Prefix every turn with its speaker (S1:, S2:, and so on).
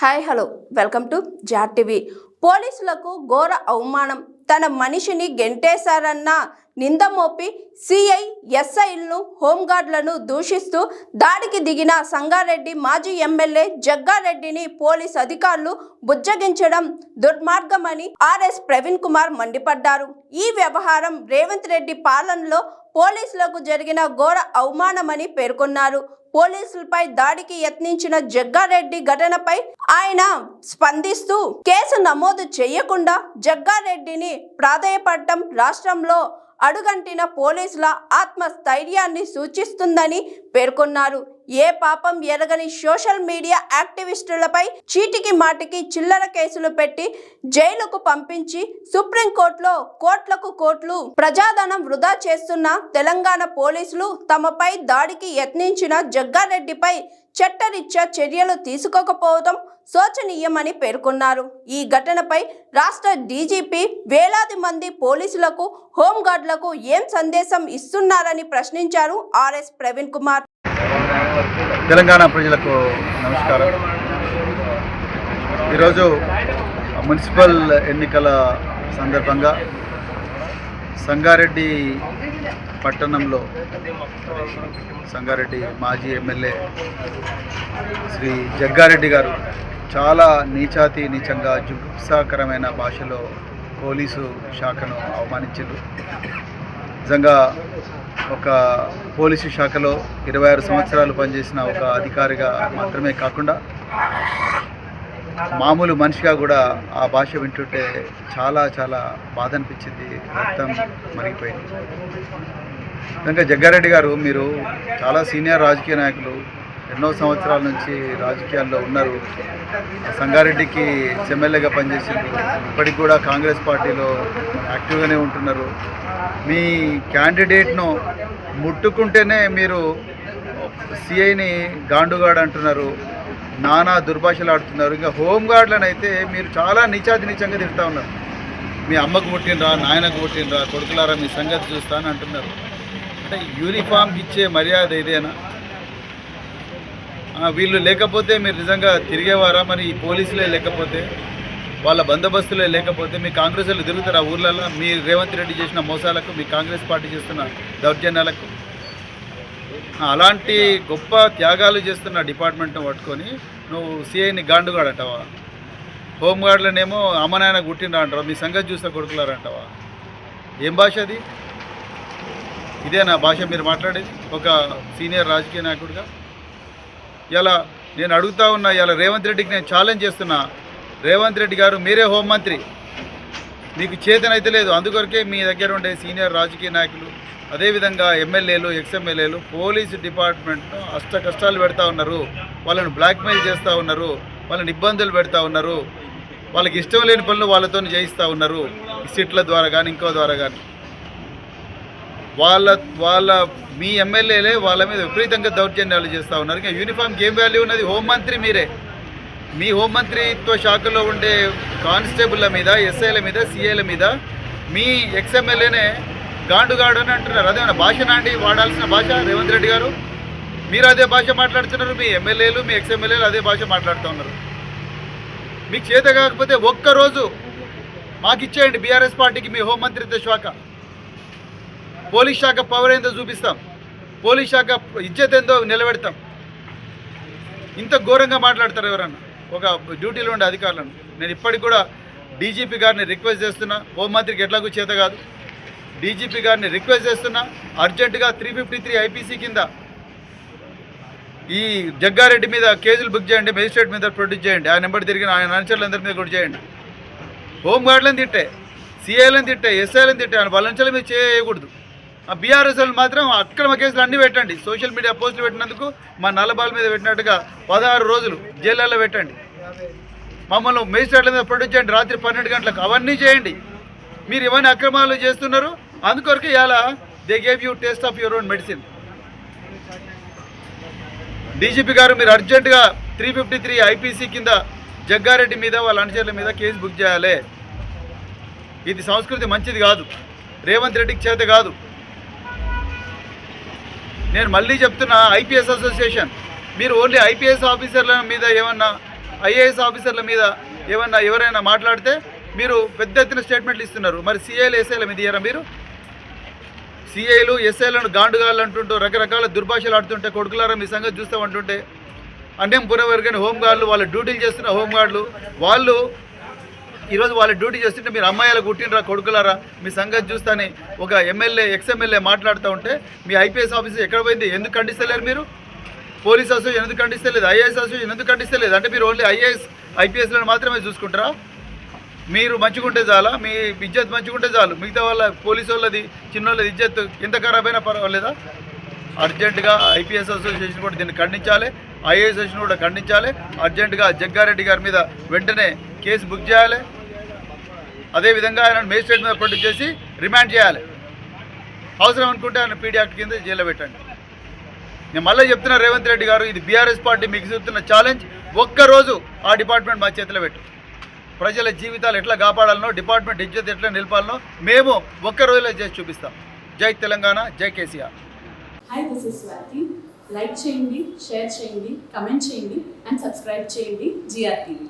S1: Hi hello welcome to జాట్ TV. పోలీసులకు ఘోర అవమానం. తన మనిషిని గెంటేశారన్న నింద మోపి సిఐ ఎస్ఐలను హోంగార్డులను దూషిస్తూ దాడికి దిగిన సంగారెడ్డి మాజీ ఎమ్మెల్యే జగ్గారెడ్డిని పోలీస్ అధికారులు బుజ్జగించడం దుర్మార్గమని ఆర్ఎస్ ప్రవీణ్ కుమార్ మండిపడ్డారు. ఈ వ్యవహారం రేవంత్ రెడ్డి పాలనలో పోలీసులకు జరిగిన ఘోర అవమానమని పేర్కొన్నారు. పోలీసులపై దాడికి యత్నించిన జగ్గారెడ్డి ఘటనపై ఆయన స్పందిస్తూ కేసు నమోదు చేయకుండా జగ్గారెడ్డిని ప్రాధేయపడటం రాష్ట్రంలో అడుగంటిన పోలీసుల ఆత్మస్థైర్యాన్ని సూచిస్తుందని పేర్కొన్నారు. ఏ పాపం ఎరగని సోషల్ మీడియా యాక్టివిస్టులపై చీటికి మాటికి చిల్లర కేసులు పెట్టి జైలుకు పంపించి సుప్రీంకోర్టులో కోట్లకు కోట్లు ప్రజాధనం వృధా చేస్తున్న తెలంగాణ పోలీసులు తమపై దాడికి యత్నించిన జగ్గారెడ్డిపై చట్టరీత్యా చర్యలు తీసుకోకపోవడం శోచనీయమని పేర్కొన్నారు. ఈ ఘటనపై రాష్ట్ర డీజీపీ వేలాది మంది పోలీసులకు హోంగార్డులకు ఏం సందేశం ఇస్తున్నారని ప్రశ్నించారు ఆర్ఎస్ ప్రవీణ్ కుమార్.
S2: తెలంగాణ ప్రజలకు నమస్కారం. ఈరోజు మున్సిపల్ ఎన్నికల సందర్భంగా సంగారెడ్డి పట్టణంలో సంగారెడ్డి మాజీ ఎమ్మెల్యే శ్రీ జగ్గారెడ్డి గారు చాలా నీచంగా జుగుప్సాకరమైన భాషలో పోలీసు శాఖను అవమానించారు. నిజంగా ఒక పోలీసు శాఖలో 26 సంవత్సరాలు పనిచేసిన ఒక అధికారిగా మాత్రమే కాకుండా మామూలు మనిషిగా కూడా ఆ భాష వింటుంటే చాలా బాధ అనిపించింది. రక్తం మరిగిపోయింది. నిజంగా జగ్గారెడ్డి గారు మీరు చాలా సీనియర్ రాజకీయ నాయకులు, ఎన్నో సంవత్సరాల నుంచి రాజకీయాల్లో ఉన్నారు. సంగారెడ్డికి ఎమ్మెల్యేగా పనిచేసింది. ఇప్పటికి కూడా కాంగ్రెస్ పార్టీలో యాక్టివ్గానే ఉంటున్నారు. మీ క్యాండిడేట్ను ముట్టుకుంటేనే మీరు సిఐని గాండుగాడు అంటున్నారు, నానా దుర్భాషలు ఆడుతున్నారు. ఇంకా హోంగార్డులను అయితే మీరు చాలా నీచంగా తిడతా ఉన్నారు. మీ అమ్మకు పుట్టినరా, నాయనకు పుట్టినరా, కొడుకులారా మీ సంగతి చూస్తా అని అంటున్నారు. అంటే యూనిఫామ్ ఇచ్చే మర్యాద ఇదేనా? వీళ్ళు లేకపోతే మీరు నిజంగా తిరిగేవారా? మరి ఈ పోలీసులే లేకపోతే, వాళ్ళ బందోబస్తులే లేకపోతే మీ కాంగ్రెస్ వాళ్ళు తిరుగుతారు ఆ ఊర్లలో? మీ రేవంత్ రెడ్డి చేసిన మోసాలకు, మీ కాంగ్రెస్ పార్టీ చేస్తున్న దౌర్జన్యాలకు? అలాంటి గొప్ప త్యాగాలు చేస్తున్న డిపార్ట్మెంట్ను పట్టుకొని నువ్వు సిఐని గాండుగాడు అంటావా? హోంగార్డులనేమో అమ్మనాయన గుట్టిండ్రా అంటావా? మీ సంగతి చూస్తే కొడుకులారంటావా? ఏం భాష అది? ఇదేనా భాష మీరు మాట్లాడేది ఒక సీనియర్ రాజకీయ నాయకుడిగా? ఇలా నేను అడుగుతా ఉన్నా, ఇలా రేవంత్ రెడ్డికి నేను ఛాలెంజ్ చేస్తున్నా. రేవంత్ రెడ్డి గారు మీరే హోంమంత్రి, మీకు చేతనైతే లేదు. అందుకొరకే మీ దగ్గర ఉండే సీనియర్ రాజకీయ నాయకులు, అదేవిధంగా ఎమ్మెల్యేలు, ఎక్స్ఎమ్మెల్యేలు పోలీసు డిపార్ట్మెంట్ను అష్ట కష్టాలు పెడతా ఉన్నారు. వాళ్ళని బ్లాక్మెయిల్ చేస్తూ ఉన్నారు, వాళ్ళని ఇబ్బందులు పెడతా ఉన్నారు, వాళ్ళకి ఇష్టం లేని పనులు వాళ్ళతో చేయిస్తూ ఉన్నారు. సిట్ల ద్వారా కానీ ఇంకో ద్వారా కానీ వాళ్ళ మీ ఎమ్మెల్యేలే వాళ్ళ మీద విపరీతంగా దౌర్జన్యాలు చేస్తూ ఉన్నారు. ఇంకా యూనిఫామ్కి ఏం వాల్యూ ఉన్నది? హోంమంత్రి మీరే. మీ హోంమంత్రిత్వ శాఖలో ఉండే కానిస్టేబుల్ల మీద, ఎస్ఐల మీద, సిఐల మీద మీ ఎక్స్ఎమ్మెల్యేనే గాండుగాడు అని అంటున్నారు. అదేమన్నా భాషనా అండి వాడాల్సిన భాష? రేవంత్ రెడ్డి గారు మీరు అదే భాష మాట్లాడుతున్నారు, మీ ఎమ్మెల్యేలు, మీ ఎక్స్ఎమ్మెల్యేలు అదే భాష మాట్లాడుతూ ఉన్నారు. మీకు చేత కాకపోతే ఒక్కరోజు మాకు ఇచ్చేయండి, బీఆర్ఎస్ పార్టీకి మీ హోంమంత్రిత్వ శాఖ. పోలీస్ శాఖ పవర్ ఏందో చూపిస్తాం, పోలీస్ శాఖ ఇజ్జత్ ఏందో నిలబెడతాం. ఇంత ఘోరంగా మాట్లాడతారు ఎవరన్నా ఒక డ్యూటీలో ఉండే అధికారులను? నేను ఇప్పటికి కూడా డీజీపీ గారిని రిక్వెస్ట్ చేస్తున్నా, హోంమంత్రికి ఎట్లాగూ చేత కాదు, డీజీపీ గారిని రిక్వెస్ట్ చేస్తున్నా, అర్జెంటుగా 353 ఐపీసీ కింద ఈ జగ్గారెడ్డి మీద కేసులు బుక్ చేయండి, మెజిస్ట్రేట్ మీద ప్రొడ్యూస్ చేయండి, ఆయన నెంబర్ తిరిగిన ఆయన అనుచరులందరి మీద కూడా చేయండి. హోంగార్డులను తిట్టే, సిఐలను తిట్టే, ఎస్ఐలను తిట్టే ఆయన బలంచల మీద చేయకూడదు. ఆ బీఆర్ఎస్ వాళ్ళు మాత్రం అక్రమ కేసులు అన్నీ పెట్టండి. సోషల్ మీడియా పోస్టులు పెట్టినందుకు మా నల్లబాల్ మీద పెట్టినట్టుగా 16 రోజులు జైళ్ళల్లో పెట్టండి. మమ్మల్ని మేజిస్ట్రేట్ల మీద ప్రొడ్యూస్ చేయండి రాత్రి 12 గంటలకు. అవన్నీ చేయండి. మీరు ఇవన్నీ అక్రమాలు చేస్తున్నారు. అందుకొరకు ఇలా they gave you taste of your own medicine. DGP గారు మీరు అర్జెంటుగా 353 ఐపీసీ కింద జగ్గారెడ్డి మీద వాళ్ళ అనుచరుల మీద కేసు బుక్ చేయాలి. ఇది సంస్కృతి మంచిది కాదు, రేవంత్ రెడ్డికి చేత కాదు. నేను మళ్ళీ చెప్తున్నా, ఐపీఎస్ అసోసియేషన్ మీరు ఓన్లీ ఐపీఎస్ ఆఫీసర్ల మీద ఏమన్నా ఐఏఎస్ ఆఫీసర్ల మీద ఎవరైనా మాట్లాడితే మీరు పెద్ద ఎత్తున స్టేట్మెంట్లు ఇస్తున్నారు. మరి సిఐలు ఎస్ఐల మీద ఇయ్యారా మీరు? సిఐలు ఎస్ఐలను గాండుగాళ్ళు అంటుంటూ రకరకాల దుర్భాషలు ఆడుతుంటే కొడుకులారా మీ సంగతి చూస్తామంటుంటే అన్యం పునవర్గని హోంగార్డులు వాళ్ళ డ్యూటీలు చేస్తున్న హోంగార్డులు వాళ్ళు ఈరోజు వాళ్ళ డ్యూటీ చేస్తుంటే మీరు అమ్మాయిలు కుట్టినరా కొడుకులారా మీ సంగతి చూస్తాని ఒక ఎమ్మెల్యే ఎక్స్ఎమ్మెల్యే మాట్లాడుతూ ఉంటే మీ ఐపీఎస్ ఆఫీసర్ ఎక్కడ పోయింది? ఎందుకు ఖండిస్తలేరు మీరు? పోలీస్ అసోసియేషన్ ఎందుకు ఖండిస్తలేదు? ఐఏఎస్ అసోసియేషన్ ఎందుకు ఖండిస్తలేదు? అంటే మీరు ఓన్లీ ఐపీఎస్లను మాత్రమే చూసుకుంటారా? మీరు మంచిగుంటే చాలా, మీ ఇజ్జత్ మంచిగుంటే చాలు, మిగతా వాళ్ళ పోలీసు వాళ్ళది చిన్నోళ్ళది ఇజ్జత్ ఎంత ఖరాబ్ అయినా పర్వాలేదా? అర్జెంటుగా ఐపీఎస్ అసోసియేషన్ కూడా దీన్ని ఖండించాలి, ఐఏఎస్ అసోసియేషన్ కూడా ఖండించాలి. అర్జెంటుగా జగ్గారెడ్డి గారి మీద వెంటనే కేసు బుక్ చేయాలి. అదేవిధంగా ఆయన మేజిస్ట్రేట్ మీద ప్రొటెక్ట్ చేసి రిమాండ్ చేయాలి. అవసరం అనుకుంటే ఆయన పీడీ యాక్ట్ కింద జైల్లో పెట్టండి. నేను మళ్ళీ చెప్తున్నా రేవంత్ రెడ్డి గారు, ఇది బీఆర్ఎస్ పార్టీ మీకు చూపుతున్న ఛాలెంజ్. ఒక్కరోజు ఆ డిపార్ట్మెంట్ మా చేతిలో పెట్టు. ప్రజల జీవితాలు ఎట్లా కాపాడాలనో, డిపార్ట్మెంట్ ఇజ్జత్ ఎట్లా నిలపాలనో మేము ఒక్క రోజులో చేసి చూపిస్తాం. జై తెలంగాణ, జై KCR.
S3: Hi, this is Swathi. Like చేయండి, షేర్ చేయండి, కమెంట్ చేయండి అండ్ సబ్స్క్రైబ్ చేయండి GRTV.